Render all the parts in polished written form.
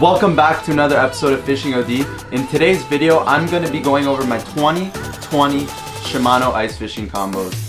Welcome back to another episode of Fishing OD. In today's video, I'm going to be going over my 2020 Shimano ice fishing combos.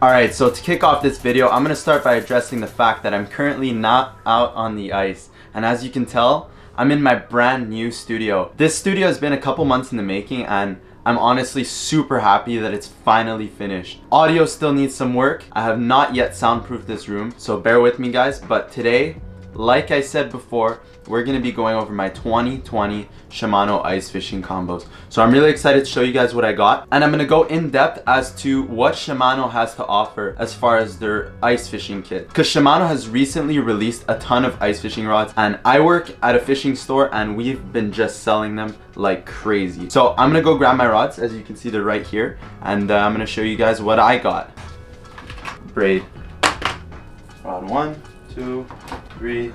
Alright, so to kick off this video, I'm going to start by addressing the fact that I'm currently not out on the ice. And as you can tell, I'm in my brand new studio. This studio has been a couple months in the making and I'm honestly super happy that it's finally finished. Audio still needs some work. I have not yet soundproofed this room, so bear with me guys. But today, like I said before, we're going to be going over my 2020 Shimano ice fishing combos. So I'm really excited to show you guys what I got, and I'm going to go in depth as to what Shimano has to offer as far as their ice fishing kit, because Shimano has recently released a ton of ice fishing rods and I work at a fishing store and we've been just selling them like crazy. So I'm going to go grab my rods. As you can see, they're right here, and I'm going to show you guys what I got. Braid rod 1, 2, 3.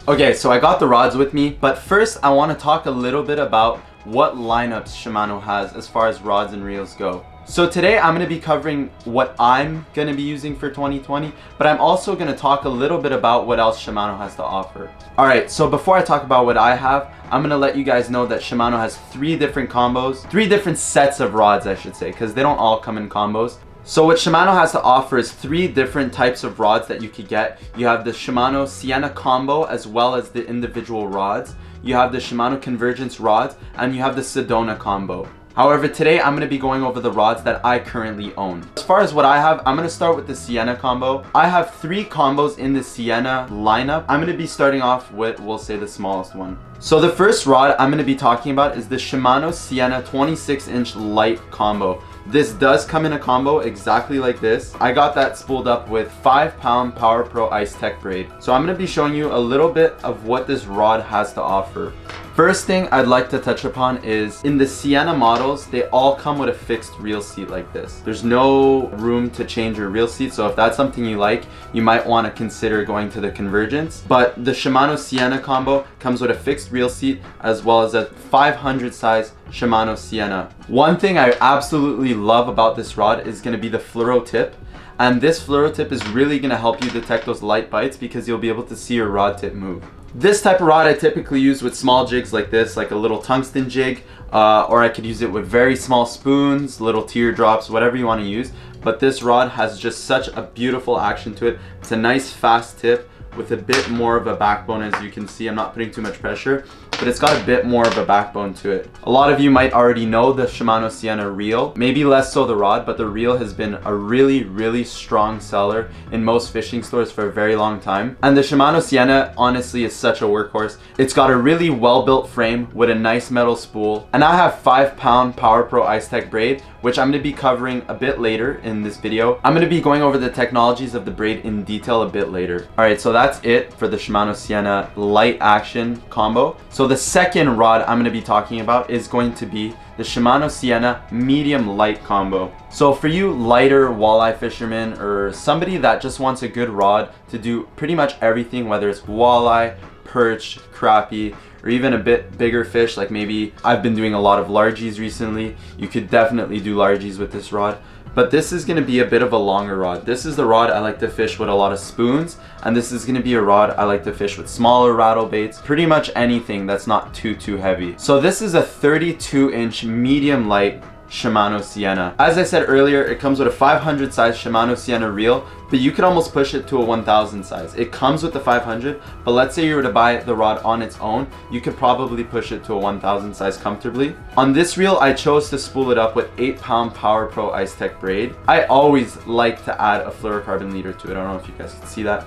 Okay, so I got the rods with me, but first I want to talk a little bit about what lineups Shimano has as far as rods and reels go. So today I'm going to be covering what I'm going to be using for 2020, but I'm also going to talk a little bit about what else Shimano has to offer. Alright, so before I talk about what I have, I'm going to let you guys know that Shimano has 3 different combos, 3 different sets of rods I should say, because they don't all come in combos. So what Shimano has to offer is 3 different types of rods that you could get. You have the Shimano Sienna combo as well as the individual rods. You have the Shimano Convergence rods and you have the Sedona combo. However, today I'm going to be going over the rods that I currently own. As far as what I have, I'm going to start with the Sienna combo. I have 3 combos in the Sienna lineup. I'm going to be starting off with, we'll say, the smallest one. So the first rod I'm going to be talking about is the Shimano Sienna 26-inch light combo. This does come in a combo exactly like this. I got that spooled up with 5-pound Power Pro Ice Tech braid. So I'm going to be showing you a little bit of what this rod has to offer. First thing I'd like to touch upon is in the Sienna models, they all come with a fixed reel seat like this. There's no room to change your reel seat, so if that's something you like, you might want to consider going to the Convergence. But the Shimano Sienna combo comes with a fixed reel seat as well as a 500 size Shimano Sienna. One thing I absolutely love about this rod is going to be the fluoro tip. And this fluoro tip is really going to help you detect those light bites because you'll be able to see your rod tip move. This type of rod I typically use with small jigs like this, like a little tungsten jig, or I could use it with very small spoons, little teardrops, whatever you want to use. But this rod has just such a beautiful action to it. It's a nice fast tip with a bit more of a backbone. As you can see, I'm not putting too much pressure, but it's got a bit more of a backbone to it. A lot of you might already know the Shimano Sienna reel, maybe less so the rod, but the reel has been a really strong seller in most fishing stores for a very long time. And the Shimano Sienna honestly is such a workhorse. It's got a really well-built frame with a nice metal spool, and I have 5-pound Power Pro Ice Tech braid, which I'm going to be covering a bit later in this video. I'm going to be going over the technologies of the braid in detail a bit later. Alright, so that's it for the Shimano Sienna light action combo. So the second rod I'm going to be talking about is going to be the Shimano Sienna medium light combo. So for you lighter walleye fishermen or somebody that just wants a good rod to do pretty much everything, whether it's walleye, perch, crappie, or even a bit bigger fish, like maybe I've been doing a lot of largies recently, you could definitely do largies with this rod. But this is going to be a bit of a longer rod. This is the rod I like to fish with a lot of spoons, and this is going to be a rod I like to fish with smaller rattle baits, pretty much anything that's not too heavy. So this is a 32-inch medium light Shimano Sienna. As I said earlier, it comes with a 500 size Shimano Sienna reel, but you could almost push it to a 1000 size. It comes with the 500, but let's say you were to buy the rod on its own, you could probably push it to a 1000 size comfortably. On this reel, I chose to spool it up with 8-pound Power Pro Ice Tech braid. I always like to add a fluorocarbon leader to it. I don't know if you guys can see that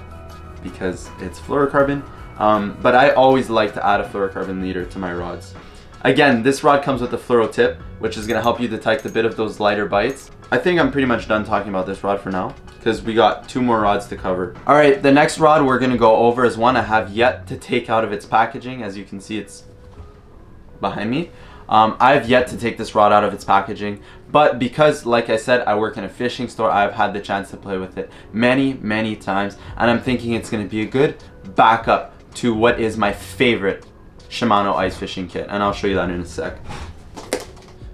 because it's fluorocarbon, but I always like to add a fluorocarbon leader to my rods. Again, this rod comes with a fluoro tip, which is going to help you detect a bit of those lighter bites. I think I'm pretty much done talking about this rod for now, because we got 2 more rods to cover. Alright, the next rod we're going to go over is one I have yet to take out of its packaging. As you can see, it's behind me. I've yet to take this rod out of its packaging, but because, like I said, I work in a fishing store, I've had the chance to play with it many times, and I'm thinking it's going to be a good backup to what is my favorite Shimano ice fishing kit, and I'll show you that in a sec.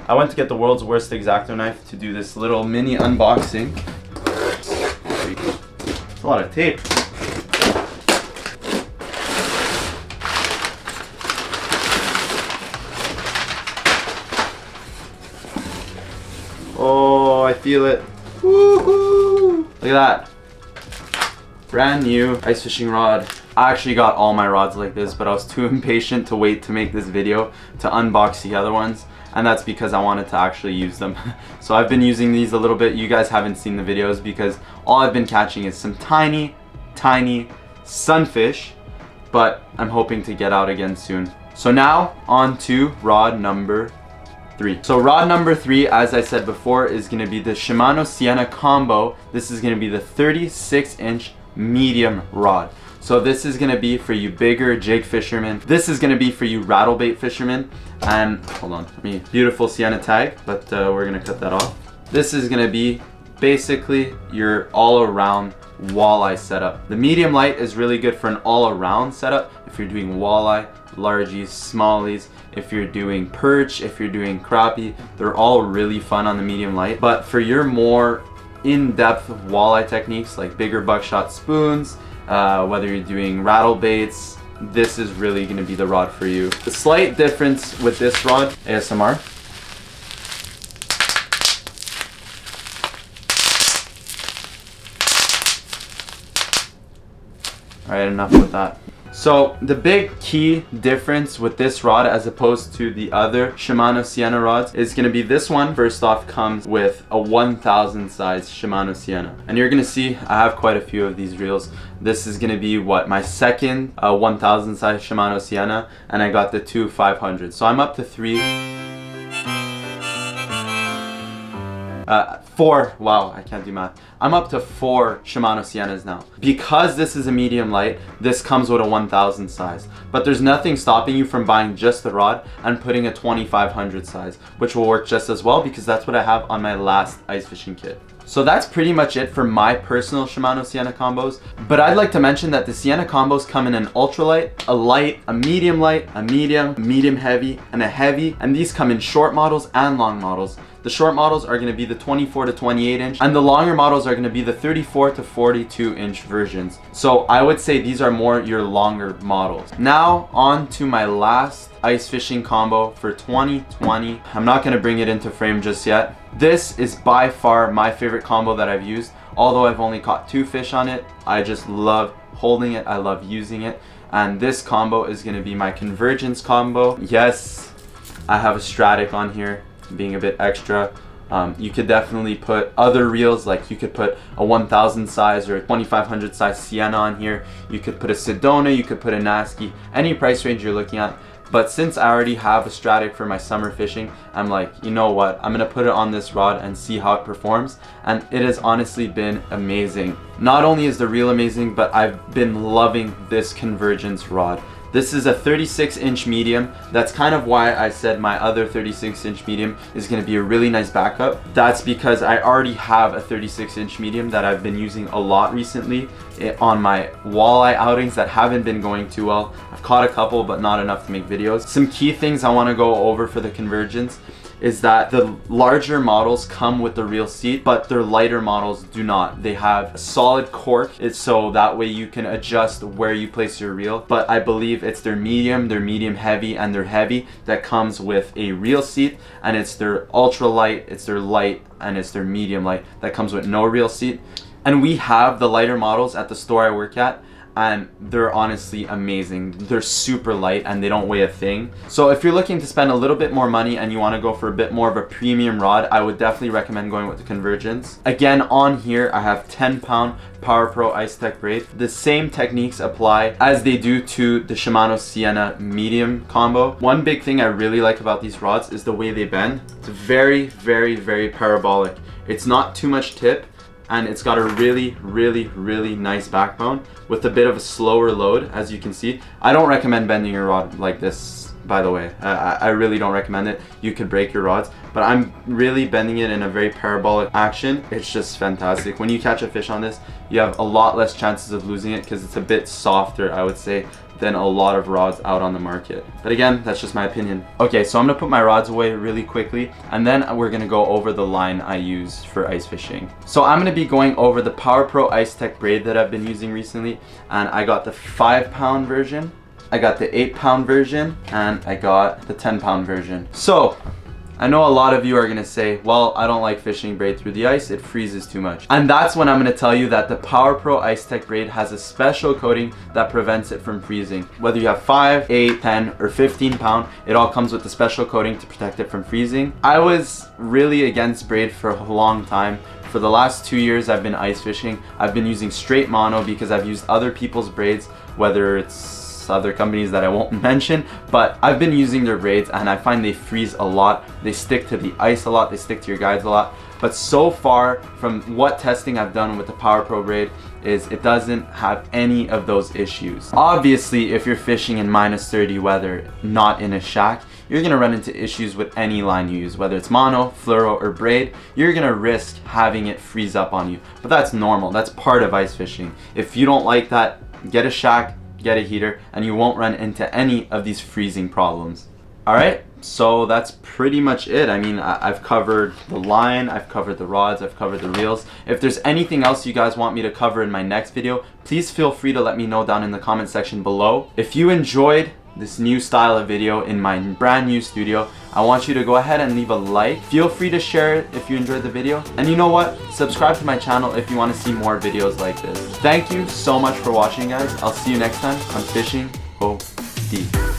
I went to get the world's worst X-Acto knife to do this little mini unboxing. It's a lot of tape. Oh, I feel it. Woohoo! Look at that. Brand new ice fishing rod. I actually got all my rods like this, but I was too impatient to wait to make this video to unbox the other ones. And that's because I wanted to actually use them. So I've been using these a little bit. You guys haven't seen the videos because all I've been catching is some tiny sunfish, but I'm hoping to get out again soon. So now on to rod number 3. So rod number 3, as I said before, is going to be the Shimano Sienna combo. This is going to be the 36-inch medium rod. So this is going to be for you bigger jig fishermen. This is going to be for you rattlebait fishermen. And hold on, beautiful Sienna tag, but we're going to cut that off. This is going to be basically your all-around walleye setup. The medium light is really good for an all-around setup if you're doing walleye, largies, smallies, if you're doing perch, if you're doing crappie. They're all really fun on the medium light. But for your more in-depth walleye techniques like bigger buckshot spoons, whether you're doing rattle baits, this is really going to be the rod for you. The slight difference with this rod, ASMR. Alright, enough with that. So the big key difference with this rod as opposed to the other Shimano Sienna rods is going to be this one. First off, comes with a 1000 size Shimano Sienna, and you're going to see I have quite a few of these reels. This is going to be what, my second 1000 size Shimano Sienna, and I got the two 500, so I'm up to 4, wow, I can't do math. I'm up to 4 Shimano Siennas now. Because this is a medium light, this comes with a 1000 size. But there's nothing stopping you from buying just the rod and putting a 2500 size, which will work just as well because that's what I have on my last ice fishing kit. So that's pretty much it for my personal Shimano Sienna combos. But I'd like to mention that the Sienna combos come in an ultralight, a light, a medium light, a medium heavy, and a heavy. And these come in short models and long models. The short models are going to be the 24 to 28 inch, and the longer models are going to be the 34 to 42 inch versions. So I would say these are more your longer models. Now on to my last ice fishing combo for 2020. I'm not going to bring it into frame just yet. This is by far my favorite combo that I've used. Although I've only caught 2 fish on it, I just love holding it. I love using it. And this combo is going to be my Convergence combo. Yes, I have a Stratic on here, being a bit extra. You could definitely put other reels, like you could put a 1000 size or a 2500 size Sienna on here. You could put a Sedona, you could put a Nasky, any price range you're looking at. But since I already have a Stratic for my summer fishing, I'm like, you know what, I'm gonna put it on this rod and see how it performs. And it has honestly been amazing. Not only is the reel amazing, but I've been loving this Convergence rod. This is a 36-inch medium. That's kind of why I said my other 36-inch medium is going to be a really nice backup. That's because I already have a 36-inch medium that I've been using a lot recently on my walleye outings that haven't been going too well. I've caught a couple, but not enough to make videos. Some key things I want to go over for the Convergence is that the larger models come with the reel seat, but their lighter models do not. They have a solid cork, so that way you can adjust where you place your reel. But I believe it's their medium heavy, and their heavy that comes with a reel seat, and it's their ultra light, it's their light, and it's their medium light that comes with no reel seat. And we have the lighter models at the store I work at, and they're honestly amazing. They're super light and they don't weigh a thing. So if you're looking to spend a little bit more money and you want to go for a bit more of a premium rod, I would definitely recommend going with the Convergence. Again, on here I have 10-pound Power Pro Ice Tech braid. The same techniques apply as they do to the Shimano Sienna medium combo. One big thing I really like about these rods is the way they bend. It's very parabolic. It's not too much tip, and it's got a really nice backbone with a bit of a slower load, as you can see. I don't recommend bending your rod like this by the way. I really don't recommend it. You could break your rods, but I'm really bending it in a very parabolic action. It's just fantastic. When you catch a fish on this, you have a lot less chances of losing it because it's a bit softer, I would say, than a lot of rods out on the market. But again, that's just my opinion. Okay, so I'm gonna put my rods away really quickly, and then we're gonna go over the line I use for ice fishing. So I'm gonna be going over the Power Pro Ice Tech braid that I've been using recently, and I got the 5-pound version, I got the 8-pound version, and I got the 10-pound version. So I know a lot of you are gonna say, well, I don't like fishing braid through the ice, it freezes too much. And that's when I'm gonna tell you that the Power Pro Ice Tech braid has a special coating that prevents it from freezing. Whether you have 5, 8, 10, or 15 pound, it all comes with a special coating to protect it from freezing. I was really against braid for a long time. For the last 2 years I've been ice fishing. I've been using straight mono because I've used other people's braids, whether it's other companies that I won't mention, but I've been using their braids and I find they freeze a lot. They stick to the ice a lot, they stick to your guides a lot. But so far from what testing I've done with the Power Pro braid is it doesn't have any of those issues. Obviously, if you're fishing in -30 weather, not in a shack, you're gonna run into issues with any line you use, whether it's mono, fluoro, or braid. You're gonna risk having it freeze up on you, but that's normal. That's part of ice fishing. If you don't like that, get a shack, get a heater, and you won't run into any of these freezing problems. Alright, so that's pretty much it. I mean, I've covered the line, I've covered the rods, I've covered the reels. If there's anything else you guys want me to cover in my next video, please feel free to let me know down in the comment section below. If you enjoyed this new style of video in my brand new studio, I want you to go ahead and leave a like. Feel free to share it if you enjoyed the video. And you know what? Subscribe to my channel if you want to see more videos like this. Thank you so much for watching, guys. I'll see you next time on Fishing OD.